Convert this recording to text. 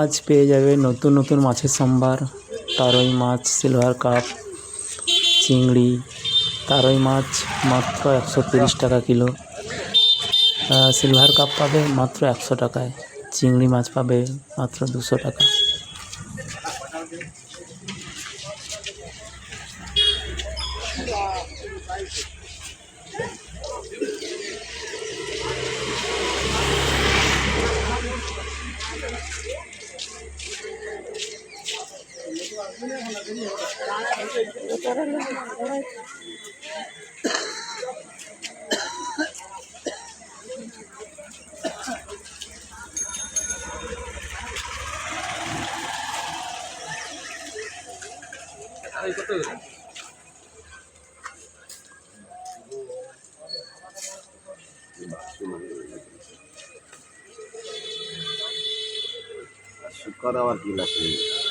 আজ পেয়ে যাবে নতুন নতুন মাছের সম্ভার। তারই মাছ, সিলভার কাপ, চিংড়ি। তারই মাছ মাত্র 130 টাকা কিলো। সিলভার কাপ পাবে মাত্র 100 টাকায়। চিংড়ি মাছ পাবে মাত্র 200 টাকা। শুকর আবার কি লাগছে?